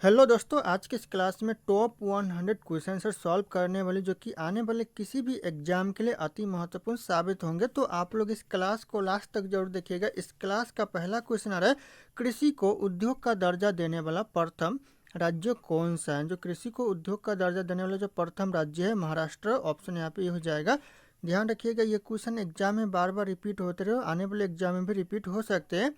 Hello दोस्तों, आज के इस क्लास में टॉप 100 क्वेश्चन सॉल्व करने वाले जो कि आने वाले किसी भी एग्जाम के लिए अति महत्वपूर्ण साबित होंगे। तो आप लोग इस क्लास को लास्ट तक जरूर देखिएगा। इस क्लास का पहला क्वेश्चन आ रहा है, कृषि को उद्योग का दर्जा देने वाला प्रथम राज्य कौन सा है। जो कृषि को उद्योग का दर्जा देने वाला जो प्रथम राज्य है महाराष्ट्र। ऑप्शन यहाँ पे ये हो जाएगा। ध्यान रखिएगा, ये क्वेश्चन एग्जाम में बार बार रिपीट होते रहे, आने वाले एग्जाम में भी रिपीट हो सकते हैं।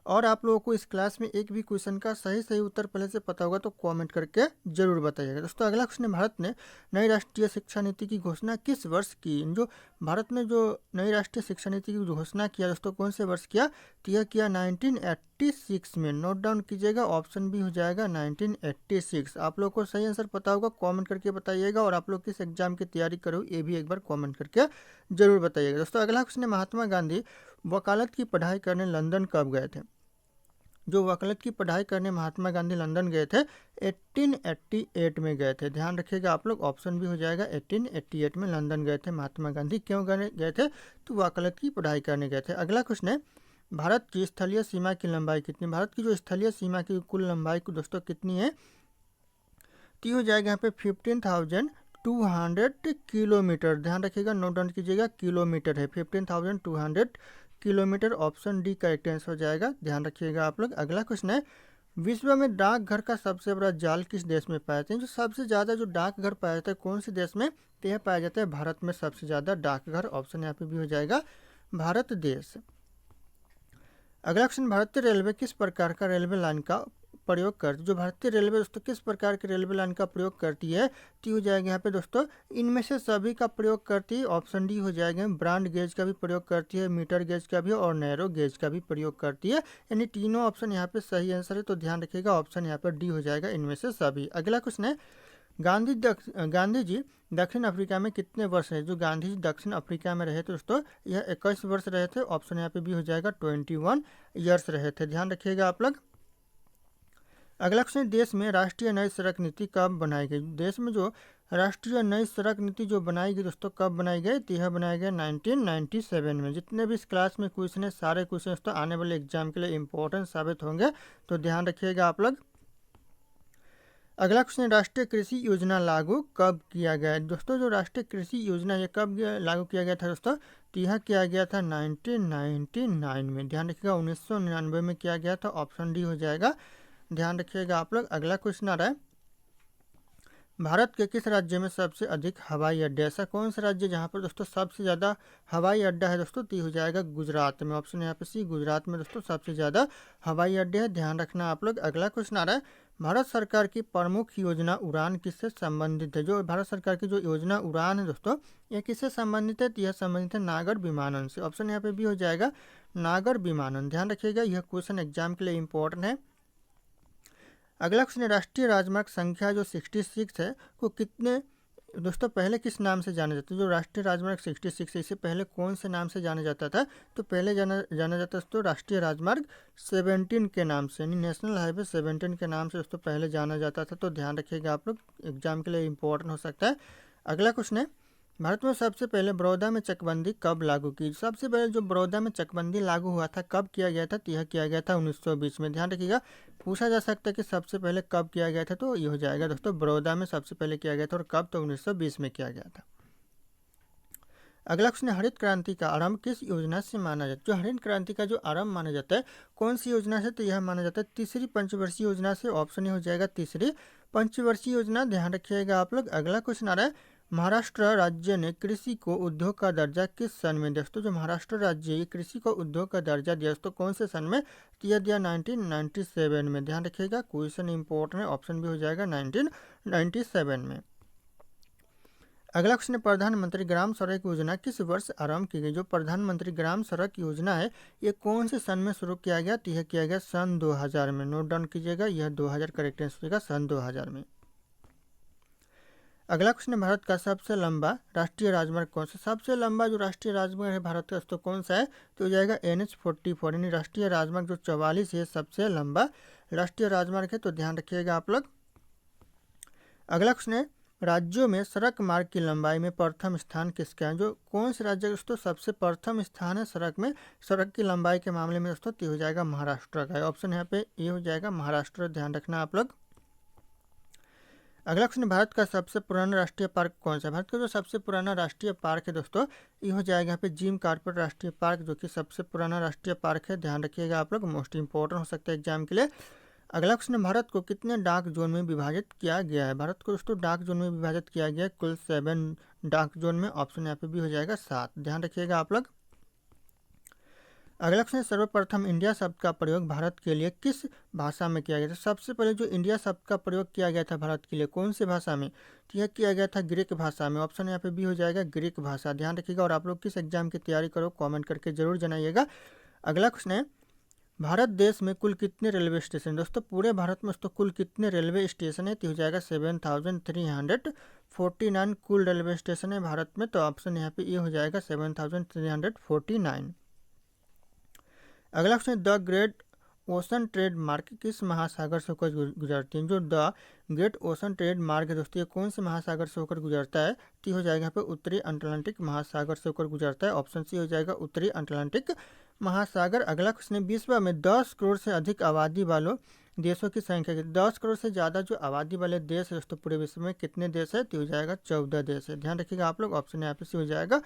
और आप लोगों को इस क्लास में एक भी क्वेश्चन का सही सही उत्तर पहले से पता होगा तो कमेंट करके जरूर बताइएगा। दोस्तों अगला क्वेश्चन है, भारत ने नई राष्ट्रीय शिक्षा नीति की घोषणा किस वर्ष की। जो भारत ने जो नई राष्ट्रीय शिक्षा नीति की घोषणा किया दोस्तों, कौन से वर्ष किया, तो यह किया 1986 में। नोट डाउन कीजिएगा, ऑप्शन भी हो जाएगा 1986। आप लोग को सही आंसर पता होगा कॉमेंट करके बताइएगा। और आप लोग किस एग्जाम की तैयारी करो ये भी एक बार कॉमेंट करके जरूर बताइएगा। दोस्तों अगला क्वेश्चन है, महात्मा गांधी वकालत की पढ़ाई करने लंदन कब गए थे। जो वकालत की पढ़ाई करने महात्मा गांधी लंदन गए थे 1888 में गए थे। ध्यान रखिएगा आप लोग, ऑप्शन भी हो जाएगा 1888 में लंदन गए थे महात्मा गांधी। क्यों गए थे, तो वकालत की पढ़ाई करने गए थे। अगला क्वेश्चन है, भारत की स्थलीय सीमा की लंबाई कितनी। भारत की जो स्थलीय सीमा की कुल लंबाई को दोस्तों कितनी है, तो ये हो जाएगा यहाँ पे 15,200 किलोमीटर। ध्यान रखिएगा, नोट डाउन कीजिएगा, किलोमीटर है, 15,200 kilometre. Option D correct answer हो जाएगा। ध्यान रखिएगा आप लोग। अगला क्वेश्चन है, विश्व में डाकघर का सबसे बड़ा जाल किस देश में पाया जाता है। जो सबसे ज़्यादा जो डाकघर पाया जाता है कौन से देश में, तो यह पाया जाता है भारत में सबसे ज़्यादा डाकघर। ऑप्शन यहाँ पे भी हो जाएगा भारत देश। अगला क्वेश्चन, भारतीय रेलवे किस प्रकार का रेलवे लाइन का प्रयोग करती है। जो भारतीय रेलवे दोस्तों किस प्रकार की रेलवे लाइन का प्रयोग करती है, तो हो जाएगा यहाँ पे दोस्तों इनमें से सभी का प्रयोग करती है। ऑप्शन डी हो जाएगा, ब्रॉड गेज का भी प्रयोग करती है, मीटर गेज का भी और नैरो गेज का भी प्रयोग करती है। यानी तीनों ऑप्शन यहाँ पे सही आंसर है। तो ध्यान रखिएगा, ऑप्शन यहाँ पर डी हो जाएगा, इनमें से सभी। अगला क्वेश्चन है, गांधी जी दक्षिण अफ्रीका में कितने वर्ष रहे। जो गांधी जी दक्षिण अफ्रीका में रहे थे दोस्तों, यह 21 वर्ष रहे थे। ऑप्शन यहाँ पे भी हो जाएगा 21 ईयर्स रहे थे। ध्यान रखिएगा आप लोग। अगला क्वेश्चन, देश में राष्ट्रीय नई सड़क नीति कब बनाई गई। देश में जो राष्ट्रीय नई सड़क नीति जो बनाई गई दोस्तों, कब बनाई गई, तो यह बनाई गई 1997 में। जितने भी इस क्लास में क्वेश्चन है सारे क्वेश्चन दोस्तों आने वाले एग्जाम के लिए इंपॉर्टेंट साबित होंगे, तो ध्यान रखिएगा आप लोग। अगला क्वेश्चन, राष्ट्रीय कृषि योजना लागू कब किया गया है। दोस्तों जो राष्ट्रीय कृषि योजना ये कब लागू किया गया था दोस्तों, तो यह किया गया था 1999 में। ध्यान रखिएगा, 1999 में किया गया था। ऑप्शन डी हो जाएगा। ध्यान रखिएगा आप लोग। अगला क्वेश्चन आ रहा है, भारत के किस राज्य में सबसे अधिक हवाई अड्डे। ऐसा कौन सा राज्य जहाँ पर दोस्तों सबसे ज़्यादा हवाई अड्डा है दोस्तों, तो हो जाएगा गुजरात में। ऑप्शन यहाँ पे सी, गुजरात में दोस्तों सबसे ज़्यादा हवाई अड्डे हैं। ध्यान रखना आप लोग। अगला क्वेश्चन आ रहा है, भारत सरकार की प्रमुख योजना उड़ान किससे संबंधित है। जो भारत सरकार की जो योजना उड़ान है दोस्तों, यह किससे संबंधित है, तो यह संबंधित है नागर विमानन से। ऑप्शन यहाँ पे भी हो जाएगा नागर विमानन। ध्यान रखिएगा, यह क्वेश्चन एग्जाम के लिए इंपॉर्टेंट है। अगला क्वेश्चन है, राष्ट्रीय राजमार्ग संख्या जो 66 है को कितने दोस्तों पहले किस नाम से जाना जाता है। जो राष्ट्रीय राजमार्ग 66 है इसे पहले कौन से नाम से जाना जाता था, तो पहले जाना जाता है तो राष्ट्रीय राजमार्ग 17 के नाम से, यानी नेशनल हाईवे 17 के नाम से दोस्तों पहले जाना जाता था। तो ध्यान रखिएगा आप लोग, एग्जाम के लिए इंपॉर्टेंट हो सकता है। अगला क्वेश्चन है, भारत में सबसे पहले बड़ौदा में चकबंदी कब लागू की। सबसे पहले जो बड़ौदा में चकबंदी लागू हुआ था कब किया गया था, तो यह किया गया था 1920 में। ध्यान रखिएगा, पूछा जा सकता है कि सबसे पहले कब किया गया था, तो ये हो जाएगा दोस्तों बड़ौदा में सबसे पहले किया गया था। और कब, तो 1920 में किया गया था। अगला क्वेश्चन है, हरित क्रांति का आरंभ किस योजना से माना जाता है। जो हरित क्रांति का जो आरंभ माना जाता है कौन सी योजना से, तो यह माना जाता है तीसरी पंचवर्षीय योजना से। ऑप्शन हो जाएगा तीसरी पंचवर्षीय योजना। ध्यान रखिएगा आप लोग। अगला क्वेश्चन आ रहा है, महाराष्ट्र राज्य ने कृषि को उद्योग का दर्जा किस सन में। दोस्तों जो महाराष्ट्र राज्य ये कृषि को उद्योग का दर्जा दिया दोस्तों कौन से सन में, तो यह दिया 1997 में। ध्यान रखिएगा, क्वेश्चन इंपॉर्टेंट है। ऑप्शन भी हो जाएगा 1997 में। अगला क्वेश्चन है, प्रधानमंत्री ग्राम सड़क योजना किस वर्ष आरंभ की गई। जो प्रधानमंत्री ग्राम सड़क योजना है ये कौन से सन में शुरू किया गया, तो यह किया गया सन 2000 में। नोट डाउन कीजिएगा, यह 2000 करेक्ट आंसर होगा, सन 2000 में। अगला क्वेश्चन है, भारत का सबसे लंबा राष्ट्रीय राजमार्ग कौन सा। सबसे लंबा जो राष्ट्रीय राजमार्ग है भारत का तो कौन सा है, तो हो जाएगा NH44, यानी राष्ट्रीय राजमार्ग जो 44 है सबसे लंबा राष्ट्रीय राजमार्ग है। तो ध्यान रखिएगा आप लोग। अगला क्वेश्चन है, राज्यों में सड़क मार्ग की लंबाई में प्रथम स्थान किसका है? जो कौन से राज्य दोस्तों सबसे प्रथम स्थान है सड़क में, सड़क की लंबाई के मामले में दोस्तों, तो हो जाएगा महाराष्ट्र का है। ऑप्शन यहाँ पे ये हो जाएगा महाराष्ट्र, ध्यान रखना आप लोग। अगला क्वेश्चन, भारत का सबसे पुराना राष्ट्रीय पार्क कौन सा है? भारत का जो सबसे पुराना राष्ट्रीय पार्क है दोस्तों, ये हो जाएगा यहाँ पे जिम कॉर्बेट राष्ट्रीय पार्क, जो कि सबसे पुराना राष्ट्रीय पार्क है, ध्यान रखिएगा आप लोग, मोस्ट इंपॉर्टेंट हो सकता है एग्जाम के लिए। अगला क्वेश्चन, भारत को कितने डाक जोन में विभाजित किया गया है? भारत को दोस्तों डाक जोन में विभाजित किया गया है कुल 7 डाक जोन में। ऑप्शन यहाँ पे भी हो जाएगा 7, ध्यान रखिएगा आप लोग। अगला क्वेश्चन, सर्वप्रथम इंडिया शब्द का प्रयोग भारत के लिए किस भाषा में किया गया था? सबसे पहले जो इंडिया शब्द का प्रयोग किया गया था भारत के लिए कौन सी भाषा में? तो यह किया गया था ग्रीक भाषा में। ऑप्शन यहाँ पे भी हो जाएगा ग्रीक भाषा, ध्यान रखिएगा। और आप लोग किस एग्जाम की तैयारी करो कमेंट करके जरूर जनाइएगा। अगला क्वेश्चन है, भारत देश में कुल कितने रेलवे स्टेशन? दोस्तों पूरे भारत में दोस्तों कुल कितने रेलवे स्टेशन है? तो हो जाएगा 7349 कुल रेलवे स्टेशन है भारत में। तो ऑप्शन यहाँ पे ये हो जाएगा 7349। अगला question, the great ocean trade मार्ग किस महासागर से होकर गुजरती है? जो द ग्रेट ओशन ट्रेड मार्ग है दोस्तों, ये कौन से महासागर से होकर गुजरता है? तो हो जाएगा यहाँ पे उत्तरी अटलांटिक महासागर से होकर गुजरता है। ऑप्शन सी हो जाएगा उत्तरी अटलांटिक महासागर। अगला क्वेश्चन, विश्व में 10 करोड़ से अधिक आबादी वालों देशों की संख्या, 10 करोड़ से ज़्यादा जो आबादी वाले देश है दोस्तों पूरे विश्व में कितने देश है? तो हो जाएगा 14 देश है, ध्यान रखिएगा आप लोग। ऑप्शन यहाँ पे सी हो जाएगा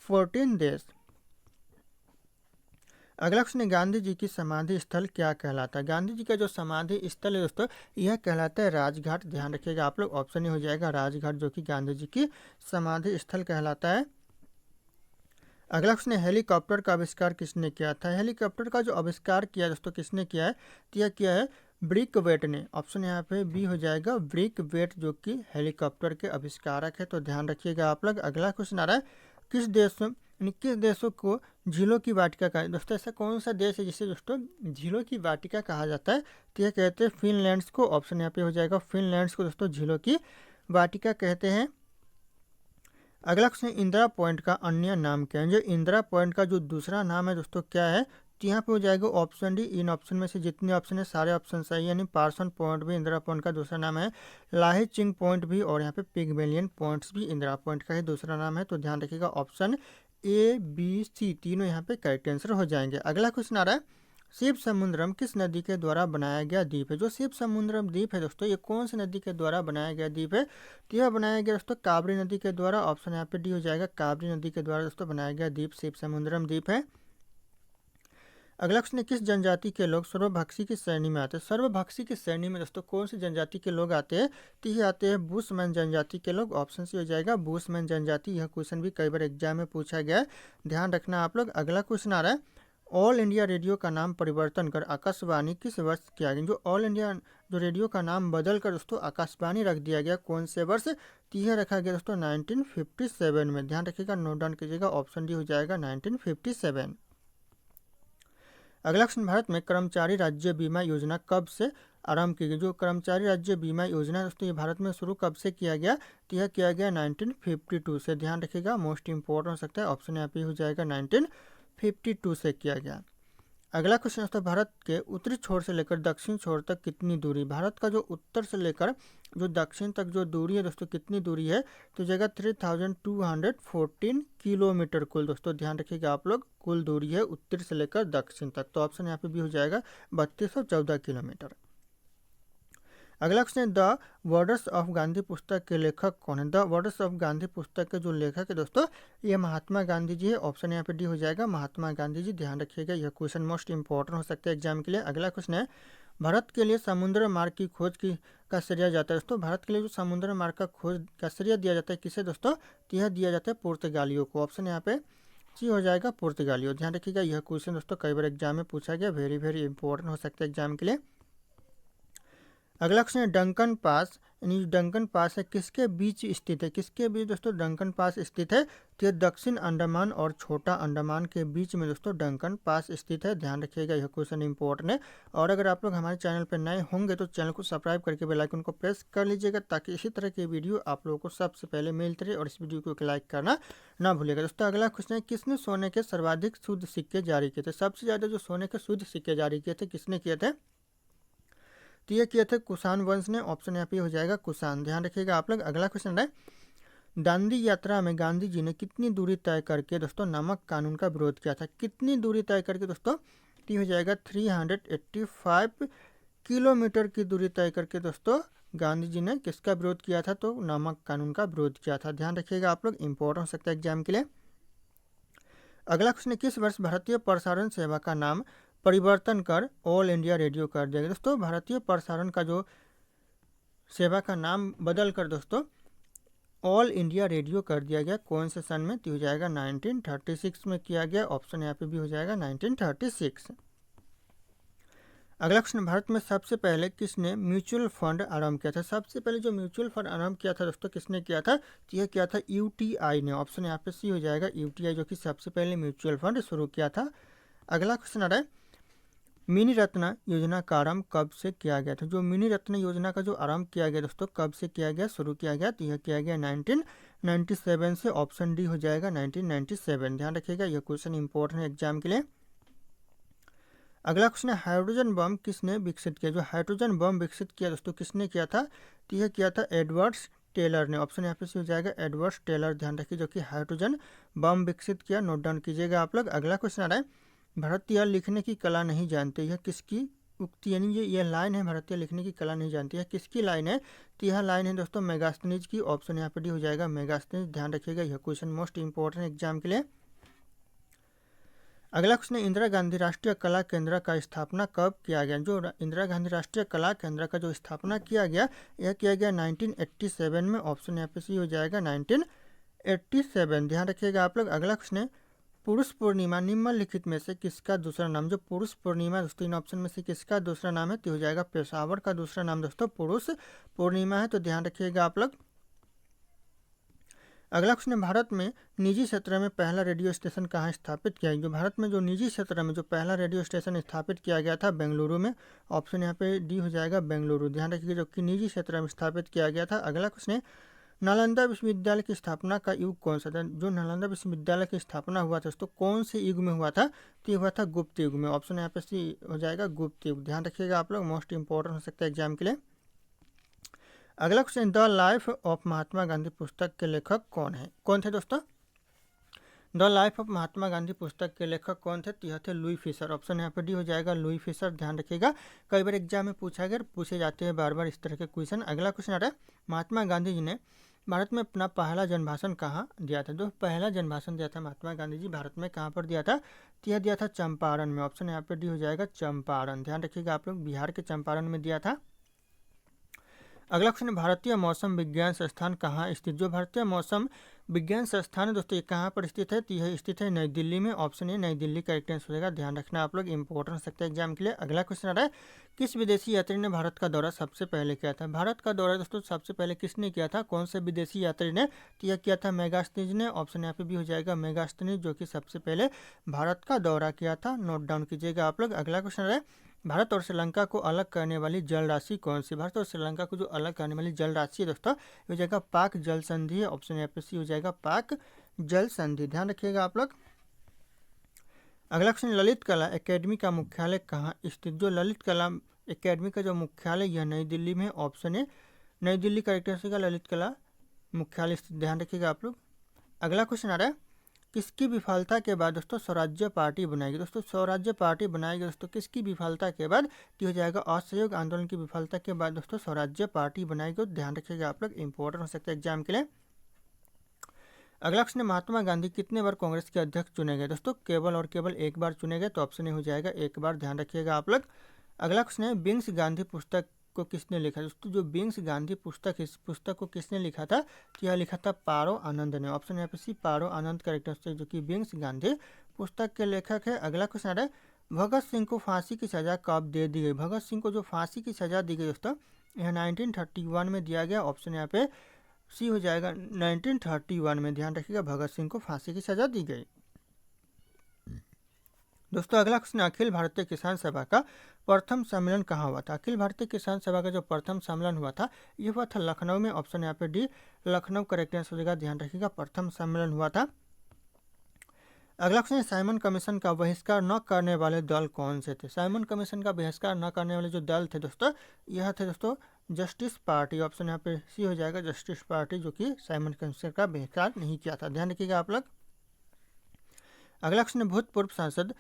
14 देश। अगला क्वेश्चन, गांधी जी की समाधि स्थल क्या कहलाता है? गांधी जी का जो समाधि स्थल है दोस्तों, यह कहलाता है राजघाट, ध्यान रखिएगा आप लोग। ऑप्शन ही हो जाएगा राजघाट, जो कि गांधी जी की समाधि स्थल कहलाता है। अगला क्वेश्चन, हेलीकॉप्टर का आविष्कार किसने किया था? हेलीकॉप्टर का जो आविष्कार किया दोस्तों किसने किया है? तो यह किया है ब्रिक वेट ने। ऑप्शन यहाँ पे बी हो जाएगा ब्रिक वेट, जो कि हेलीकॉप्टर के आविष्कारक है, तो ध्यान रखिएगा आप लोग। अगला क्वेश्चन आ रहा है, किस देशों को झीलों की वाटिका कहा दोस्तों? ऐसा कौन सा देश है जिसे दोस्तों झीलों की वाटिका कहा जाता है? तो यह कहते हैं फिनलैंड्स को। ऑप्शन यहाँ पे हो जाएगा फिनलैंड्स को दोस्तों झीलों की वाटिका कहते हैं। अगला क्वेश्चन, इंदिरा पॉइंट का अन्य नाम क्या है? जो इंदिरा पॉइंट का जो दूसरा नाम है दोस्तों क्या है? तो यहाँ पे हो जाएगा ऑप्शन डी। इन ऑप्शन में से जितने ऑप्शन है सारे ऑप्शन सही, यानी पार्सन पॉइंट भी इंदिरा पॉइंट का दूसरा नाम है, लाही चिंग पॉइंट भी, और यहाँ पे पिगमेलियन पॉइंट्स भी इंदिरा पॉइंट का ही दूसरा नाम है। तो ध्यान रखिएगा ऑप्शन ए बी सी तीनों यहाँ पे करेक्ट आंसर हो जाएंगे। अगला क्वेश्चन आ रहा है, शिव समुद्रम किस नदी के द्वारा बनाया गया द्वीप है? जो शिव समुद्रम द्वीप है दोस्तों, ये कौन सी नदी के द्वारा बनाया गया द्वीप है? तो यह बनाया गया दोस्तों काबरी नदी के द्वारा। ऑप्शन यहाँ पे डी हो जाएगा काबरी नदी के द्वारा दोस्तों बनाया गया द्वीप शिव समुद्रम द्वीप है। अगला क्वेश्चन, किस जनजाति के लोग सर्वभक्षी की श्रेणी में आते हैं? सर्वभक्षी की श्रेणी में दोस्तों कौन सी जनजाति के लोग आते हैं? तो ये आते हैं बुशमैन जनजाति के लोग। ऑप्शन सी हो जाएगा बुशमैन जनजाति। यह क्वेश्चन भी कई बार एग्जाम में पूछा गया है, ध्यान रखना आप लोग। अगला क्वेश्चन आ रहा है, ऑल इंडिया रेडियो का नाम परिवर्तन कर आकाशवाणी किस वर्ष किया गया? जो ऑल इंडिया जो रेडियो का नाम बदल कर दोस्तों आकाशवाणी रख दिया गया, कौन से वर्ष? तो यह रखा गया दोस्तों 1957 में, ध्यान रखिएगा, नोट डाउन कीजिएगा। ऑप्शन डी हो जाएगा 1957। अगला क्वेश्चन, भारत में कर्मचारी राज्य बीमा योजना कब से आरंभ की गई? जो कर्मचारी राज्य बीमा योजना दोस्तों ये भारत में शुरू कब से किया गया? तो यह किया गया 1952 से, ध्यान रखिएगा, मोस्ट इंपॉर्टेंट हो सकता है। ऑप्शन यहाँ पे हो जाएगा 1952 से किया गया। अगला क्वेश्चन दोस्तों, भारत के उत्तरी छोर से लेकर दक्षिण छोर तक कितनी दूरी? भारत का जो उत्तर से लेकर जो दक्षिण तक जो दूरी है दोस्तों कितनी दूरी है? तो जगह 3214 किलोमीटर कुल दोस्तों, ध्यान रखिएगा आप लोग, कुल दूरी है उत्तर से लेकर दक्षिण तक। तो ऑप्शन यहाँ पे भी हो जाएगा 3214 किलोमीटर। अगला question, the words of Gandhi पुस्तक के लेखक कौन है? द वर्ड्स ऑफ गांधी पुस्तक के जो लेखक है दोस्तों ये महात्मा गांधी जी है। ऑप्शन यहाँ पे डी हो जाएगा महात्मा गांधी जी, ध्यान रखिएगा, यह क्वेश्चन मोस्ट इंपॉर्टेंट हो सकता है एग्जाम के लिए। अगला क्वेश्चन है, भारत के लिए समुद्र मार्ग की खोज का श्रेय जाता है दोस्तों? भारत के लिए जो समुद्र मार्ग का खोज का श्रेय दिया जाता है किसे दोस्तों? तो यह दिया जाता है पुर्तगालियों को। ऑप्शन यहाँ पे सी हो जाएगा पुर्तगालियों, ध्यान रखिएगा, यह क्वेश्चन दोस्तों कई बार एग्जाम में पूछा गया, वेरी इंपॉर्टेंट हो सकता है एग्जाम के लिए। अगला क्वेश्चन है, डंकन पास, यानी डंकन पास है किसके बीच स्थित है? किसके बीच दोस्तों डंकन पास स्थित है? तो दक्षिण अंडमान और छोटा अंडमान के बीच में दोस्तों डंकन पास स्थित है, ध्यान रखिएगा, यह क्वेश्चन इंपॉर्टेंट है। और अगर आप लोग हमारे चैनल पर नए होंगे तो चैनल को सब्सक्राइब करके बेल आइकन को प्रेस कर लीजिएगा, ताकि इसी तरह की वीडियो आप लोगों को सबसे पहले मिलते रहे, और इस वीडियो को एक लाइक करना ना भूलिएगा दोस्तों। अगला क्वेश्चन है, किसने सोने के सर्वाधिक शुद्ध सिक्के जारी किए थे? सबसे ज़्यादा जो सोने के शुद्ध सिक्के जारी किए थे किसने किए थे? तो ये किए थे कुषाण वंश ने, ऑप्शन यहाँ पे हो जाएगा कुषाण, ध्यान रखिएगा आप लोग। अगला क्वेश्चन है, दांडी यात्रा में गांधी जी ने कितनी दूरी तय करके दोस्तों नमक कानून का विरोध किया था? कितनी दूरी तय करके दोस्तों? तो हो जाएगा 385 किलोमीटर की दूरी तय करके दोस्तों गांधी जी ने किसका विरोध किया था? तो नमक कानून का विरोध किया था, ध्यान रखिएगा आप लोग, इंपॉर्टेंट हो सकता है एग्जाम के लिए। अगला क्वेश्चन, किस वर्ष भारतीय प्रसारण सेवा का नाम परिवर्तन कर ऑल इंडिया रेडियो कर दिया गया? दोस्तों भारतीय प्रसारण का जो सेवा का नाम बदल कर दोस्तों ऑल इंडिया रेडियो कर दिया गया, कौन से सन में? तो हो जाएगा 1936 में किया गया, ऑप्शन यहाँ पे भी हो जाएगा 1936। अगला क्वेश्चन, भारत में सबसे पहले किसने म्यूचुअल फंड आरंभ किया था? सबसे पहले जो म्यूचुअल फंड आरंभ किया था दोस्तों किसने किया था? तो यह किया था यूटीआई ने, ऑप्शन यहाँ पे सी हो जाएगा, यूटीआई जो कि सबसे पहले म्यूचुअल फंड शुरू किया था। अगला क्वेश्चन आ रहा है, मिनी रत्न योजना का आरंभ कब से किया गया था? जो मिनी रत्न योजना का जो आरंभ किया गया दोस्तों कब से किया गया, शुरू किया गया? तो यह किया गया 1997 से, ऑप्शन डी हो जाएगा 1997, ध्यान रखिएगा, यह क्वेश्चन इंपॉर्टेंट है एग्जाम के लिए। अगला क्वेश्चन है, हाइड्रोजन बम किसने विकसित किया? जो हाइड्रोजन बम विकसित किया दोस्तों किसने किया था? तो यह किया था एडवर्ड्स टेलर ने, ऑप्शन यहाँ पे से हो जाएगा एडवर्ड्स टेलर, ध्यान रखिए, जो कि हाइड्रोजन बम विकसित किया, नोट डाउन कीजिएगा आप लोग। अगला क्वेश्चन आ रहा है, भारतीय लिखने की कला नहीं जानते, यह किसकी उक्ति, यानी ये लाइन है, भारतीय लिखने की कला नहीं जानती है, किसकी लाइन है? तो यह लाइन है दोस्तों मेगास्थनीज की, ऑप्शन यहाँ पे डी हो जाएगा मेगास्थनीज, ध्यान रखिएगा, यह क्वेश्चन मोस्ट इंपॉर्टेंट एग्जाम के लिए। अगला क्वेश्चन है, इंदिरा गांधी राष्ट्रीय कला केंद्र का स्थापना कब किया गया? जो इंदिरा गांधी राष्ट्रीय कला केंद्र का जो स्थापना किया गया, यह किया गया 1987 में, ऑप्शन यहाँ पे सी हो जाएगा 1987, ध्यान रखिएगा आप लोग। अगला क्वेश्चन है, पुरुष पूर्णिमा निम्नलिखित में से किसका दूसरा नाम? जो पुरुष पूर्णिमा दोस्तों इन ऑप्शन में से किसका दूसरा नाम है? तो हो जाएगा पेशावर का दूसरा नाम दोस्तों पुरुष पूर्णिमा है, तो ध्यान रखिएगा आप लोग। अगला क्वेश्चन है, भारत में निजी क्षेत्र में पहला रेडियो स्टेशन कहाँ स्थापित किया गया? जो भारत में जो निजी क्षेत्र में जो पहला रेडियो स्टेशन स्थापित किया गया था बेंगलुरु में, ऑप्शन यहाँ पे डी हो जाएगा बेंगलुरु, ध्यान रखिएगा, जो कि निजी क्षेत्र में स्थापित किया गया था। अगला क्वेश्चन है, नालंदा विश्वविद्यालय की स्थापना का युग कौन सा था? जो नालंदा विश्वविद्यालय की स्थापना हुआ था दोस्तों कौन से युग में हुआ था? तो ये हुआ था गुप्त युग में, ऑप्शन यहाँ पे सी हो जाएगा गुप्त युग, ध्यान रखिएगा आप लोग, मोस्ट इंपॉर्टेंट हो सकता है एग्जाम के लिए। अगला question, the life of Mahatma Gandhi पुस्तक के लेखक कौन है? कौन थे दोस्तों? The life of Mahatma Gandhi पुस्तक के लेखक कौन थे? तो यह थे लुई फिशर, ऑप्शन यहाँ पे डी हो जाएगा लुई फिशर, ध्यान रखिएगा, कई बार एग्जाम में पूछे जाते हैं बार बार इस तरह के क्वेश्चन। अगला क्वेश्चन आ रहा है, महात्मा गांधी जी ने भारत में अपना पहला जनभाषण कहाँ दिया था? जो पहला जनभाषण दिया था महात्मा गांधी जी भारत में कहाँ पर दिया था? तो यह दिया था चंपारण में, ऑप्शन यहाँ पे डी हो जाएगा चंपारण, ध्यान रखिएगा आप लोग, बिहार के चंपारण में दिया था। अगला क्वेश्चन, भारतीय मौसम विज्ञान संस्थान कहाँ स्थित? जो भारतीय मौसम विज्ञान संस्थान है दोस्तों ये कहाँ पर स्थित है? तो यह स्थित है नई दिल्ली में, ऑप्शन ए नई दिल्ली का करेक्ट आंसर हो जाएगा, ध्यान रखना आप लोग, इंपॉर्टेंट हो सकता है एग्जाम के लिए। अगला क्वेश्चन आ रहा है, किस विदेशी यात्री ने भारत का दौरा सबसे पहले किया था? भारत का दौरा दोस्तों सबसे पहले किसने किया था? कौन से विदेशी यात्री ने? तो यह किया था मेगास्थनीज ने, ऑप्शन यहाँ पे भी हो जाएगा मेगास्थनीज, जो कि सबसे पहले भारत का दौरा किया था, नोट डाउन कीजिएगा आप लोग। अगला क्वेश्चन आ रहा है, भारत और श्रीलंका को अलग करने वाली जल राशि कौन सी? भारत और श्रीलंका को जो अलग करने वाली जल राशि है दोस्तों हो जाएगा पाक जल संधि है, ऑप्शन यहाँ पे सी हो जाएगा पाक जल संधि, ध्यान रखिएगा आप लोग। अगला क्वेश्चन, ललित कला एकेडमी का मुख्यालय कहाँ स्थित? जो ललित कला एकेडमी का जो मुख्यालय यह नई दिल्ली में, ऑप्शन है नई दिल्ली करेक्ट आंसर का ललित कला मुख्यालय स्थित, ध्यान रखिएगा आप लोग। अगला क्वेश्चन आ रहा है, किसकी विफलता के बाद दोस्तों स्वराज्य पार्टी बनाएगी? दोस्तों स्वराज्य पार्टी बनाएगी दोस्तों किसकी विफलता के बाद? हो जाएगा असहयोग आंदोलन की विफलता के बाद दोस्तों स्वराज्य पार्टी बनाएगी, ध्यान रखिएगा आप लोग, इंपॉर्टेंट हो सकता है एग्जाम के लिए। अगला क्वेश्चन, महात्मा गांधी कितने बार कांग्रेस के अध्यक्ष चुने गए? दोस्तों केवल और केवल एक बार चुने गए, तो ऑप्शन ए हो जाएगा एक बार, ध्यान रखिएगा आप लोग। अगला क्वेश्चन है, बिंग्स गांधी पुस्तक को किसने लिखा? दोस्तों जो बिंग्स गांधी पुस्तक इस पुस्तक को किसने लिखा था? तो यह लिखा था पारो आनंद ने, ऑप्शन यहाँ पे सी पारो आनंद करेक्ट आंसर, जो कि बिंग्स गांधी पुस्तक के लेखक है। अगला क्वेश्चन आ रहा है, भगत सिंह को फांसी की सजा कब दे दी गई? भगत सिंह को जो फांसी की सजा दी गई दोस्तों यह 1931 में दिया गया, ऑप्शन यहाँ पे सी हो जाएगा 1931 में, ध्यान रखिएगा, भगत सिंह को फांसी की सजा दी गई। दोस्तों अगला क्वेश्चन, अखिल भारतीय किसान सभा का प्रथम सम्मेलन कहाँ हुआ था? अखिल भारतीय किसान सभा का जो प्रथम सम्मेलन हुआ था ये हुआ था लखनऊ में, ऑप्शन यहाँ पे डी लखनऊ करेक्ट आंसर हो जाएगा, ध्यान रखिएगा, प्रथम सम्मेलन हुआ था। अगला क्वेश्चन है, साइमन कमीशन का बहिष्कार न करने वाले दल कौन से थे। साइमन कमीशन का बहिष्कार न करने वाले जो दल थे दोस्तों, यह थे दोस्तों जस्टिस पार्टी। ऑप्शन यहाँ पे सी हो जाएगा, जस्टिस पार्टी, जो कि साइमन कमीशन का बहिष्कार नहीं किया था। ध्यान रखिएगा आप लोग। अगला क्वेश्चन है, भूतपूर्व सांसद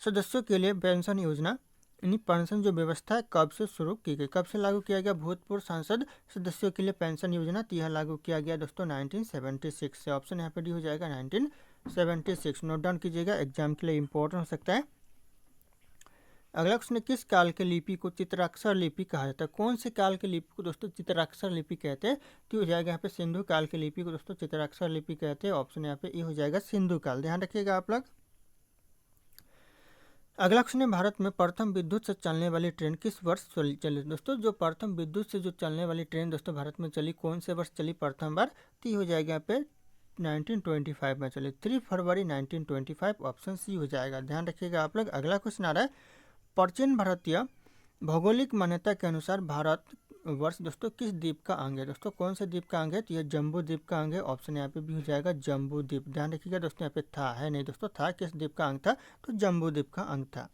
सदस्यों के लिए पेंशन योजना यानी पेंशन जो व्यवस्था है कब से शुरू की गई, कब से लागू किया गया भूतपूर्व सांसद सदस्यों के लिए पेंशन योजना। तो यह लागू किया गया दोस्तों 1976 से। ऑप्शन यहाँ पे डी हो जाएगा 1976। नोट डाउन कीजिएगा, एग्जाम के लिए इंपॉर्टेंट हो सकता है। अगला क्वेश्चन, किस काल के लिपि को चित्राक्षर लिपि कहा जाता है। कौन से काल के लिपि को दोस्तों चित्राक्षर लिपि कहते हैं। तो हो जाएगा यहाँ पे सिंधु काल के लिपि को दोस्तों चित्राक्षर लिपि कहते हैं। ऑप्शन यहाँ पे ये हो जाएगा सिंधु काल। ध्यान रखिएगा आप लोग। अगला क्वेश्चन है, भारत में प्रथम विद्युत से चलने वाली ट्रेन किस वर्ष चली। दोस्तों जो प्रथम विद्युत से जो चलने वाली ट्रेन दोस्तों भारत में चली, कौन से वर्ष चली प्रथम बार। तो हो जाएगा यहाँ पे 1925 में चली, 3 फरवरी 1925। ऑप्शन सी हो जाएगा। ध्यान रखिएगा आप लोग। अगला क्वेश्चन आ रहा है, प्राचीन भारतीय भौगोलिक मान्यता के अनुसार भारत वर्ष दोस्तों किस द्वीप का अंग है। दोस्तों कौन से द्वीप का अंग है। तो यह जम्बू द्वीप का अंग है। ऑप्शन यहाँ पे भी हो जाएगा जम्बू द्वीप। ध्यान रखिएगा दोस्तों, यहाँ पे था है नहीं दोस्तों, था किस द्वीप का अंग था, तो जम्बू द्वीप का अंग था।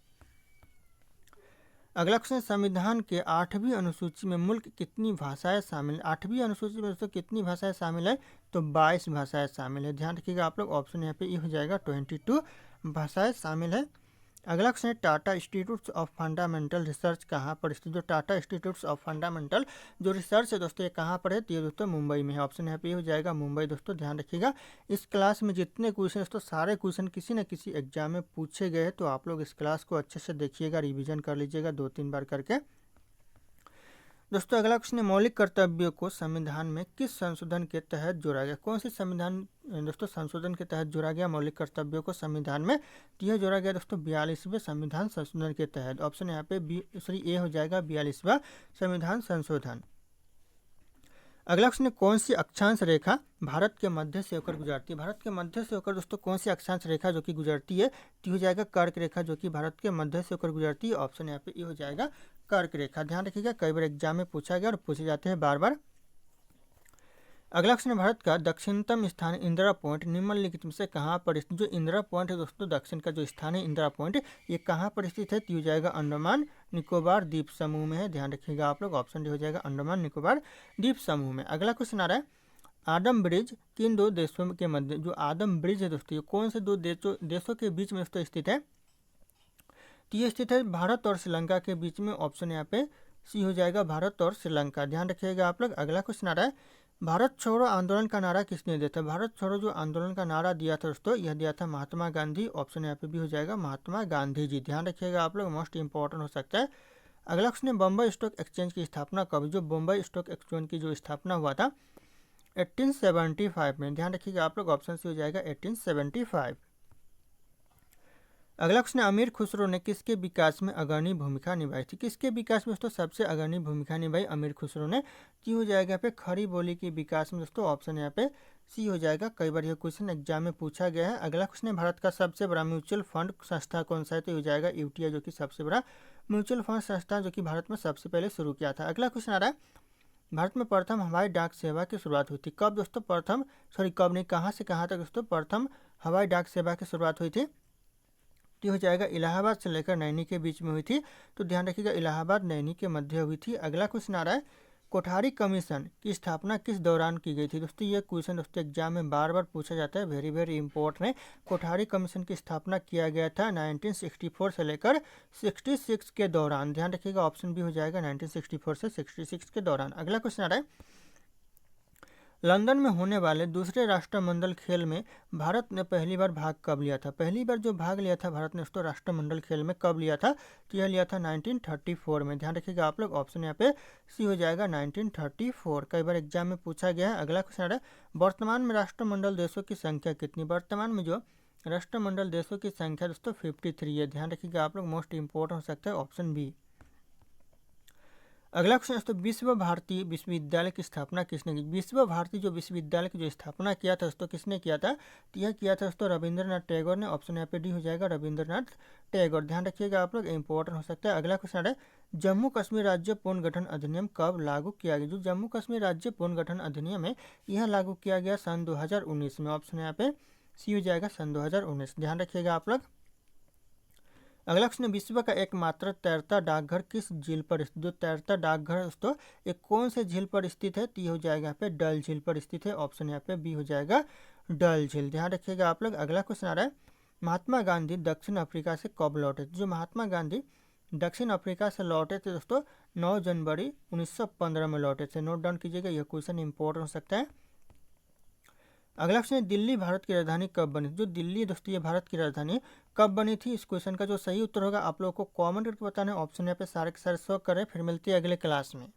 अगला क्वेश्चन, संविधान के 8वीं अनुसूची में मुल्क कितनी भाषाएं शामिल है। 8वीं अनुसूची में दोस्तों कितनी भाषाएं शामिल है, तो 22 भाषाएं शामिल है। ध्यान रखिएगा आप लोग। ऑप्शन यहाँ पे ये हो जाएगा 22 भाषाएं शामिल है। अगला क्वेश्चन है, Tata institute of fundamental research कहाँ पर स्थित। जो टाटा इंस्टीट्यूट ऑफ फंडामेंटल जो रिसर्च है दोस्तों, ये कहाँ पर है। तो ये दोस्तों मुंबई में है। ऑप्शन यहाँ पे हो जाएगा मुंबई दोस्तों। ध्यान रखिएगा, इस क्लास में जितने क्वेश्चन दोस्तों सारे क्वेश्चन किसी न किसी एग्जाम में पूछे गए हैं, तो आप लोग इस क्लास को अच्छे से देखिएगा, रिविजन कर लीजिएगा 2-3 बार करके। दोस्तों अगला क्वेश्चन है, मौलिक कर्तव्यों को संविधान में किस संशोधन के तहत जोड़ा गया। कौन से संविधान दोस्तों संशोधन के तहत जोड़ा गया मौलिक कर्तव्यों को संविधान में। तो यह जोड़ा गया दोस्तों 42वें संविधान संशोधन के तहत। ऑप्शन यहाँ पे ए हो जाएगा 42वां संविधान संशोधन। अगला क्वेश्चन है, कौन सी अक्षांश रेखा भारत के मध्य से होकर गुजरती है। भारत के मध्य से होकर दोस्तों कौन सी अक्षांश रेखा जो कि गुजरती है। तो हो जाएगा कर्क रेखा, जो कि भारत के मध्य से होकर गुजरती है। ऑप्शन यहाँ पे ये हो जाएगा कर्क रेखा। ध्यान रखिएगा, कई बार एग्जाम में पूछा गया और पूछे जाते हैं बार बार। अगला क्वेश्चन है, भारत का दक्षिणतम स्थान इंदिरा पॉइंट निम्नलिखित में से कहाँ पर स्थित। जो इंदिरा पॉइंट है दोस्तों, दक्षिण का जो स्थान है इंदिरा पॉइंट, ये कहाँ पर स्थित है। तो हो जाएगा अंडमान निकोबार द्वीप समूह में है। ध्यान रखिएगा आप लोग। ऑप्शन डी हो जाएगा अंडमान निकोबार द्वीप समूह में। अगला क्वेश्चन आ रहा है, आदम ब्रिज किन दो देशों के मध्य। जो आदम ब्रिज है दोस्तों, ये कौन से दो देशों के बीच में दोस्तों स्थित है। तो ये स्थित है भारत और श्रीलंका के बीच में। ऑप्शन यहाँ पे सी हो जाएगा भारत और श्रीलंका। ध्यान रखिएगा आप लोग। अगला क्वेश्चन आ रहा है, भारत छोड़ो आंदोलन का नारा किसने दिया था। भारत छोड़ो जो आंदोलन का नारा दिया था दोस्तों, यह दिया था महात्मा गांधी। ऑप्शन यहाँ पे भी हो जाएगा महात्मा गांधी जी। ध्यान रखिएगा आप लोग, मोस्ट इंपॉर्टेंट हो सकता है। अगला क्वेश्चन है, बम्बई स्टॉक एक्सचेंज की स्थापना कब। जो बम्बई स्टॉक एक्सचेंज की जो स्थापना हुआ था 1875 में। ध्यान रखिएगा आप लोग। ऑप्शन सी हो जाएगा 1875। अगला क्वेश्चन है, अमीर खुसरो ने किसके विकास में अग्रणी भूमिका निभाई थी। किसके विकास में दोस्तों सबसे अग्रणी भूमिका निभाई अमीर खुसरो ने। की हो जाएगा यहाँ पे खड़ी बोली के विकास में दोस्तों। ऑप्शन यहाँ पे सी हो जाएगा। कई बार यह क्वेश्चन एग्जाम में पूछा गया है। अगला क्वेश्चन है, भारत का सबसे बड़ा म्यूचुअल फंड संस्था कौन सा है। तो हो जाएगा यूटीआई, जो कि सबसे बड़ा म्यूचुअल फंड संस्था जो कि भारत में सबसे पहले शुरू किया था। अगला क्वेश्चन आ रहा है, भारत में प्रथम हवाई डाक सेवा की शुरुआत हुई थी कब दोस्तों। कब नहीं, कहाँ से कहाँ तक दोस्तों प्रथम हवाई डाक सेवा की शुरुआत हुई थी। तो हो जाएगा इलाहाबाद से लेकर नैनी के बीच में हुई थी। तो ध्यान रखिएगा, इलाहाबाद नैनी के मध्य हुई थी। अगला क्वेश्चन आ रहा है, कोठारी कमीशन की स्थापना किस दौरान की गई थी। दोस्तों ये क्वेश्चन दोस्तों एग्जाम में बार बार पूछा जाता है, वेरी वेरी इंपॉर्टेंट है। कोठारी कमीशन की स्थापना किया गया था 1964 से लेकर 66 के दौरान। ध्यान रखिएगा, ऑप्शन भी हो जाएगा 1964 से 66 के दौरान। अगला क्वेश्चन आ रहा है, लंदन में होने वाले दूसरे राष्ट्रमंडल खेल में भारत ने पहली बार भाग कब लिया था। पहली बार जो भाग लिया था भारत ने दोस्तों राष्ट्रमंडल खेल में कब लिया था। तो यह लिया था 1934 में। ध्यान रखिएगा आप लोग। ऑप्शन यहाँ पे सी हो जाएगा 1934। कई बार एग्जाम में पूछा गया है। अगला क्वेश्चन है, वर्तमान में राष्ट्रमंडल देशों की संख्या कितनी। वर्तमान में जो राष्ट्रमंडल देशों की संख्या दोस्तों 53 है। ध्यान रखिएगा आप लोग, मोस्ट इंपॉर्टेंट हो सकता है ऑप्शन बी। अगला क्वेश्चन दोस्तों, विश्व भारती विश्वविद्यालय की स्थापना किसने की। विश्व भारती जो विश्वविद्यालय की जो स्थापना किया था दोस्तों किसने किया था। तो यह किया था दोस्तों रविंद्रनाथ टैगोर ने। ऑप्शन यहाँ पे डी हो जाएगा रविंद्रनाथ टैगोर। ध्यान रखिएगा आप लोग, इंपॉर्टेंट हो सकता है। अगला क्वेश्चन है, जम्मू कश्मीर राज्य पुनर्गठन अधिनियम कब लागू किया गया। जो जम्मू कश्मीर राज्य पुनर्गठन अधिनियम है यह लागू किया गया सन 2019 में। ऑप्शन यहाँ पे सी हो जाएगा सन 2019। ध्यान रखिएगा आप लोग। अगला क्वेश्चन, विश्व का एकमात्र तैरता डाकघर किस झील पर स्थित? जो तैरता डाकघर दोस्तों एक कौन से झील पर स्थित है? तो ये हो जाएगा यहाँ पे डल झील पर स्थित है। ऑप्शन यहाँ पे बी हो जाएगा डल झील। ध्यान रखिएगा आप लोग। अगला क्वेश्चन आ रहा है, महात्मा गांधी दक्षिण अफ्रीका से कब लौटे? जो महात्मा गांधी दक्षिण अफ्रीका से लौटे थे दोस्तों 9 जनवरी 1915 में लौटे थे। नोट डाउन कीजिएगा, यह क्वेश्चन इंपॉर्टेंट हो सकता है। अगला क्वेश्चन है, दिल्ली भारत की राजधानी कब बनी? जो दिल्ली दोस्तों ये भारत की राजधानी कब बनी थी? इस क्वेश्चन का जो सही उत्तर होगा आप लोगों को कमेंट करके बताना है। ऑप्शन यहाँ पे सारे के सारे शो करें। फिर मिलती है अगले क्लास में।